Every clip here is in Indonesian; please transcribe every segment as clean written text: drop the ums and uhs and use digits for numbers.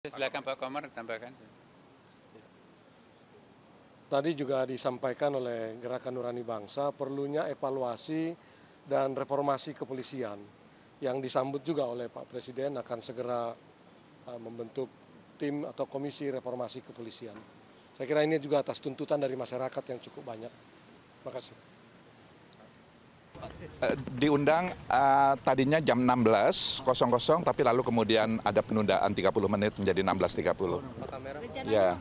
Silakan Pak Komar tambahkan. Tadi juga disampaikan oleh Gerakan Nurani Bangsa perlunya evaluasi dan reformasi kepolisian yang disambut juga oleh Pak Presiden akan segera membentuk tim atau komisi reformasi kepolisian. Saya kira ini juga atas tuntutan dari masyarakat yang cukup banyak. Terima kasih. Diundang tadinya jam 16.00 tapi lalu kemudian ada penundaan 30 menit menjadi 16.30. Ya.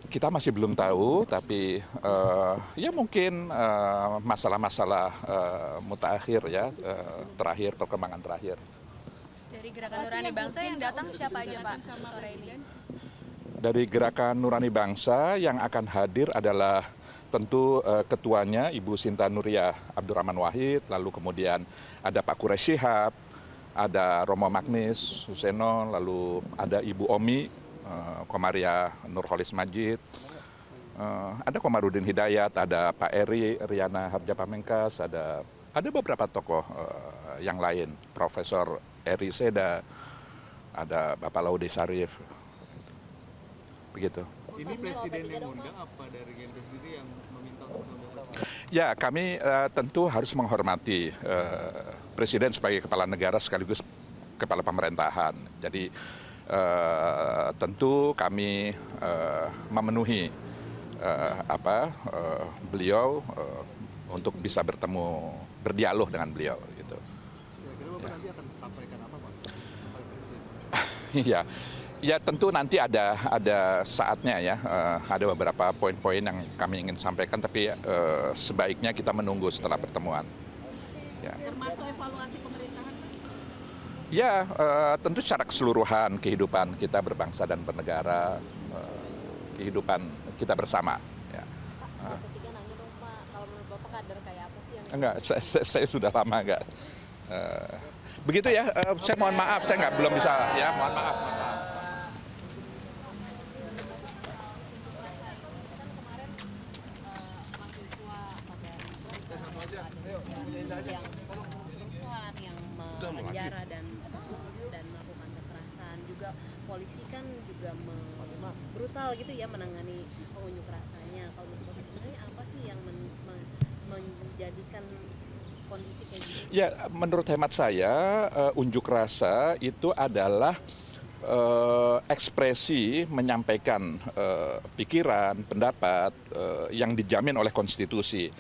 Kita masih belum tahu, tapi ya mungkin masalah-masalah mutakhir ya, terakhir, perkembangan terakhir. Dari Gerakan Nurani Bangsa yang datang siapa aja Pak sore ini? Dari Gerakan Nurani Bangsa yang akan hadir adalah tentu ketuanya Ibu Sinta Nuria Abdurrahman Wahid, lalu kemudian ada Pak Quraish Shihab, ada Romo Magnis Suseno, lalu ada Ibu Omi Komaria Nurholis Majid, ada Komarudin Hidayat, ada Pak Eri Riana Harjapamengkas, ada beberapa tokoh yang lain, Profesor Eri Seda, ada Bapak Laude Sarif, begitu. Ini presiden yang mengundang apa dari GNP sendiri yang meminta untuk mengundang presiden? Ya, kami tentu harus menghormati presiden sebagai kepala negara sekaligus kepala pemerintahan. Jadi tentu kami memenuhi beliau untuk bisa bertemu, berdialog dengan beliau. Gitu. Kira-kira Bapak nanti akan sampaikan apa Pak kepada presiden? Iya. Ya tentu nanti ada saatnya ya, ada beberapa poin-poin yang kami ingin sampaikan, tapi sebaiknya kita menunggu setelah pertemuan. Ya. Termasuk evaluasi pemerintahan Pak? Ya tentu secara keseluruhan kehidupan kita berbangsa dan bernegara, kehidupan kita bersama. Ya. Pak, ketiga nanya dong Pak, kalau menurut Bapak kader kayak apa sih yang... Enggak, saya sudah lama enggak. Begitu ya, saya mohon maaf, saya belum bisa, ya mohon maaf. yang menjara dan melakukan kekerasan juga, polisi kan juga brutal gitu ya menangani pengunjuk rasanya. Kalau menurut Bapak sebenarnya apa sih yang menjadikan kondisi kayak gitu? Ya, menurut hemat saya unjuk rasa itu adalah ekspresi menyampaikan pikiran, pendapat yang dijamin oleh konstitusi.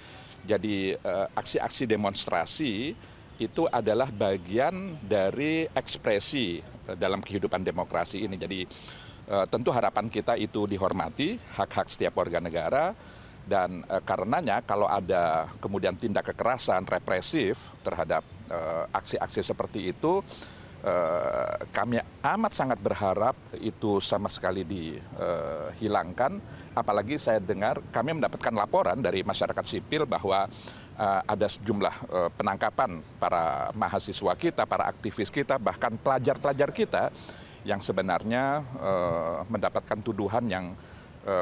Jadi aksi-aksi demonstrasi itu adalah bagian dari ekspresi dalam kehidupan demokrasi ini. Jadi tentu harapan kita itu dihormati, hak-hak setiap warga negara, dan karenanya kalau ada kemudian tindak kekerasan represif terhadap aksi-aksi seperti itu, kami amat sangat berharap itu sama sekali dihilangkan. Apalagi saya dengar kami mendapatkan laporan dari masyarakat sipil bahwa ada sejumlah penangkapan para mahasiswa kita, para aktivis kita, bahkan pelajar-pelajar kita yang sebenarnya mendapatkan tuduhan yang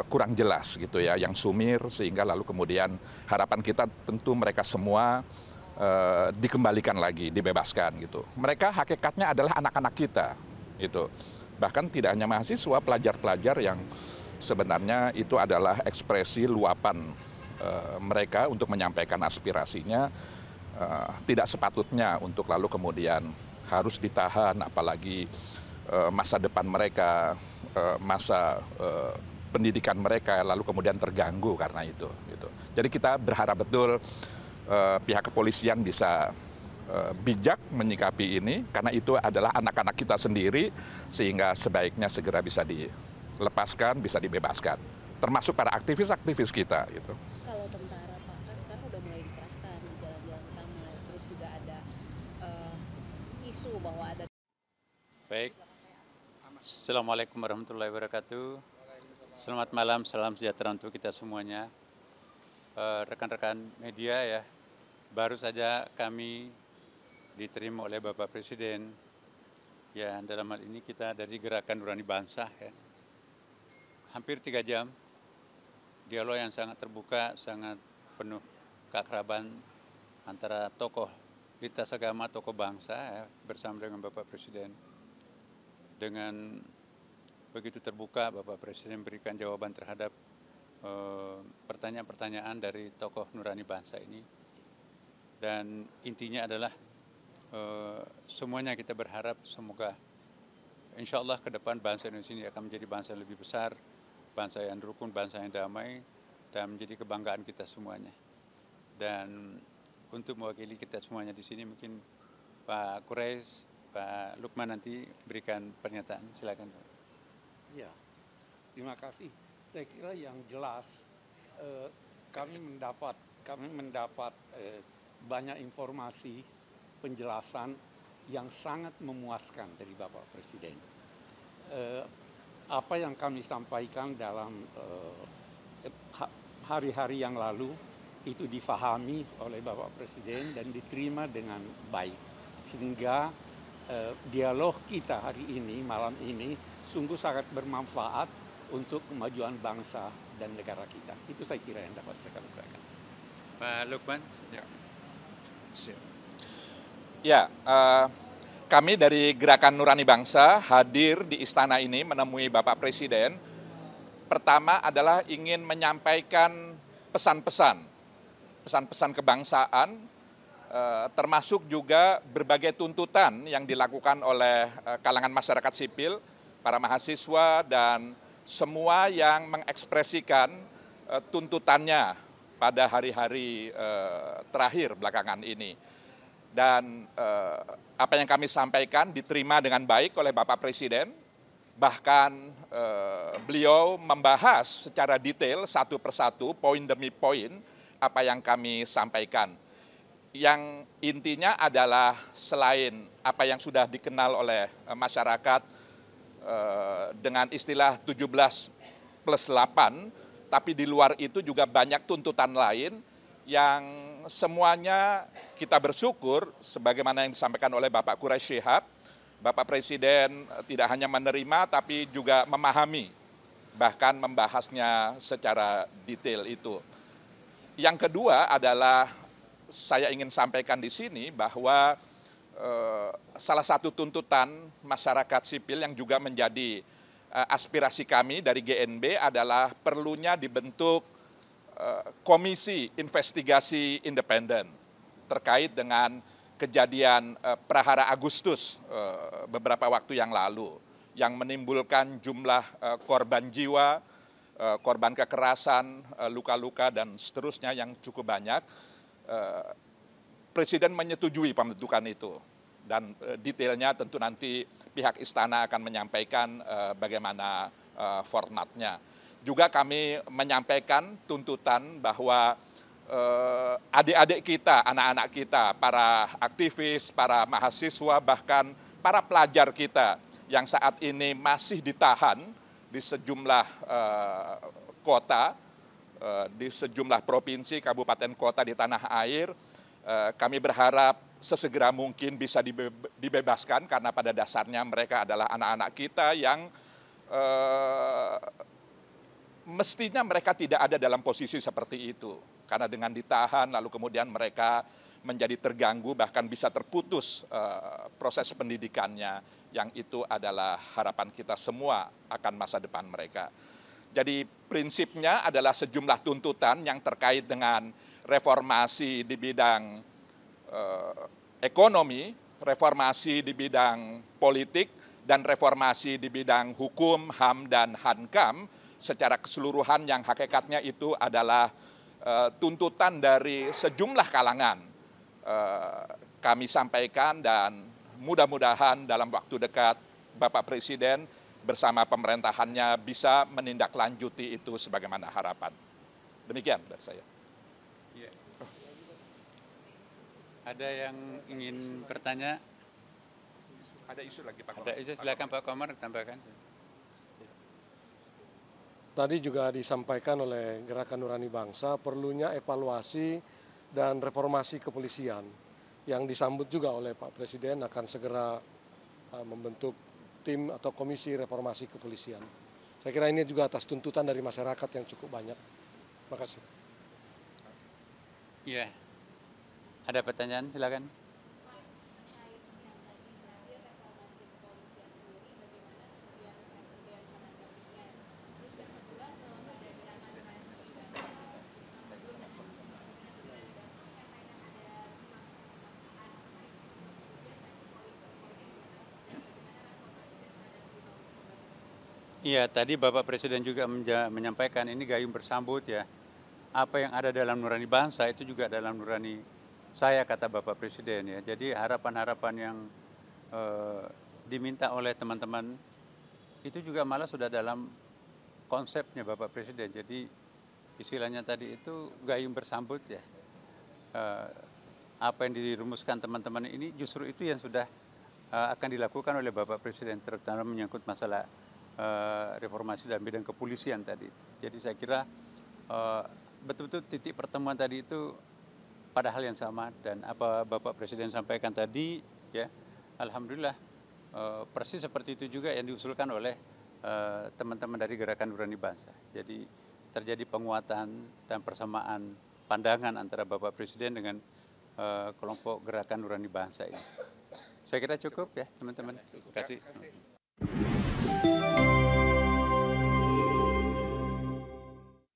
kurang jelas gitu ya, yang sumir, sehingga lalu kemudian harapan kita tentu mereka semua dikembalikan lagi, dibebaskan gitu. Mereka hakikatnya adalah anak-anak kita, itu. Bahkan tidak hanya mahasiswa, pelajar-pelajar yang sebenarnya itu adalah ekspresi luapan mereka untuk menyampaikan aspirasinya, tidak sepatutnya untuk lalu kemudian harus ditahan, apalagi masa depan mereka, masa pendidikan mereka lalu kemudian terganggu karena itu. Gitu. Jadi kita berharap betul pihak kepolisian bisa bijak menyikapi ini, karena itu adalah anak-anak kita sendiri, sehingga sebaiknya segera bisa dilepaskan, bisa dibebaskan, termasuk para aktivis-aktivis kita. Gitu. Kalau tentara Pak, kan sekarang udah mulai dikerahkan di jalan-jalan utama, terus juga ada isu bahwa ada... Baik. Assalamualaikum warahmatullahi wabarakatuh. Selamat malam, salam sejahtera untuk kita semuanya. Rekan-rekan media ya, baru saja kami diterima oleh Bapak Presiden. Ya, dalam hal ini kita dari Gerakan Nurani Bangsa ya. Hampir 3 jam dialog yang sangat terbuka, sangat penuh keakraban antara tokoh lintas agama, tokoh bangsa ya, bersama dengan Bapak Presiden. dengan begitu terbuka Bapak Presiden memberikan jawaban terhadap pertanyaan-pertanyaan dari tokoh nurani bangsa ini. Dan intinya adalah semuanya kita berharap semoga insya Allah ke depan bangsa Indonesia ini akan menjadi bangsa yang lebih besar, bangsa yang rukun, bangsa yang damai, dan menjadi kebanggaan kita semuanya. Dan untuk mewakili kita semuanya di sini mungkin Pak Quraisy, Pak Lukman nanti berikan pernyataan. Silakan Pak. Ya, terima kasih. Saya kira yang jelas kami mendapat banyak informasi, penjelasan yang sangat memuaskan dari Bapak Presiden. Apa yang kami sampaikan dalam hari-hari yang lalu itu difahami oleh Bapak Presiden dan diterima dengan baik. Sehingga dialog kita hari ini, malam ini, sungguh sangat bermanfaat untuk kemajuan bangsa dan negara kita. Itu saya kira yang dapat saya katakan. Pak Lukman. Ya, kami dari Gerakan Nurani Bangsa hadir di istana ini menemui Bapak Presiden. Pertama adalah ingin menyampaikan pesan-pesan kebangsaan, termasuk juga berbagai tuntutan yang dilakukan oleh kalangan masyarakat sipil, para mahasiswa, dan semua yang mengekspresikan tuntutannya pada hari-hari terakhir belakangan ini. Dan apa yang kami sampaikan diterima dengan baik oleh Bapak Presiden. Bahkan beliau membahas secara detail satu persatu, poin demi poin, apa yang kami sampaikan. Yang intinya adalah selain apa yang sudah dikenal oleh masyarakat dengan istilah 17+8, tapi di luar itu juga banyak tuntutan lain yang semuanya kita bersyukur sebagaimana yang disampaikan oleh Bapak Quraisy Shihab, Bapak Presiden tidak hanya menerima tapi juga memahami, bahkan membahasnya secara detail itu. Yang kedua adalah saya ingin sampaikan di sini bahwa salah satu tuntutan masyarakat sipil yang juga menjadi aspirasi kami dari GNB adalah perlunya dibentuk komisi investigasi independen terkait dengan kejadian Prahara Agustus beberapa waktu yang lalu yang menimbulkan jumlah korban jiwa, korban kekerasan, luka-luka dan seterusnya yang cukup banyak. Presiden menyetujui pembentukan itu dan detailnya tentu nanti pihak istana akan menyampaikan bagaimana formatnya. Juga kami menyampaikan tuntutan bahwa adik-adik kita, anak-anak kita, para aktivis, para mahasiswa, bahkan para pelajar kita yang saat ini masih ditahan di sejumlah kota, di sejumlah provinsi, kabupaten kota di tanah air, kami berharap sesegera mungkin bisa dibebaskan karena pada dasarnya mereka adalah anak-anak kita yang mestinya mereka tidak ada dalam posisi seperti itu. Karena dengan ditahan lalu kemudian mereka menjadi terganggu bahkan bisa terputus proses pendidikannya yang itu adalah harapan kita semua akan masa depan mereka. Jadi prinsipnya adalah sejumlah tuntutan yang terkait dengan reformasi di bidang ekonomi, reformasi di bidang politik, dan reformasi di bidang hukum, HAM, dan Hankam secara keseluruhan yang hakikatnya itu adalah tuntutan dari sejumlah kalangan. Kami sampaikan dan mudah-mudahan dalam waktu dekat Bapak Presiden bersama pemerintahannya bisa menindaklanjuti itu sebagaimana harapan. Demikian dari saya. Ya. Ada yang ingin bertanya? Ada isu lagi Pak Komar. Ada isu, silakan Pak Komar tambahkan. Tadi juga disampaikan oleh Gerakan Nurani Bangsa perlunya evaluasi dan reformasi kepolisian yang disambut juga oleh Pak Presiden akan segera membentuk tim atau komisi reformasi kepolisian. Saya kira ini juga atas tuntutan dari masyarakat yang cukup banyak. Terima kasih. Iya. Ada pertanyaan, silakan. Iya, tadi Bapak Presiden juga menyampaikan ini gayung bersambut ya. Apa yang ada dalam nurani bangsa itu juga dalam nurani saya, kata Bapak Presiden ya. Jadi harapan-harapan yang diminta oleh teman-teman itu juga malah sudah dalam konsepnya Bapak Presiden. Jadi istilahnya tadi itu gayung bersambut ya. Apa yang dirumuskan teman-teman ini justru itu yang sudah akan dilakukan oleh Bapak Presiden, terutama menyangkut masalah reformasi dalam bidang kepolisian tadi. Jadi saya kira betul-betul titik pertemuan tadi itu pada hal yang sama, dan apa Bapak Presiden sampaikan tadi ya, alhamdulillah persis seperti itu juga yang diusulkan oleh teman-teman dari Gerakan Nurani Bangsa. Jadi terjadi penguatan dan persamaan pandangan antara Bapak Presiden dengan kelompok Gerakan Nurani Bangsa ini. Saya kira cukup ya teman-teman. Terima kasih.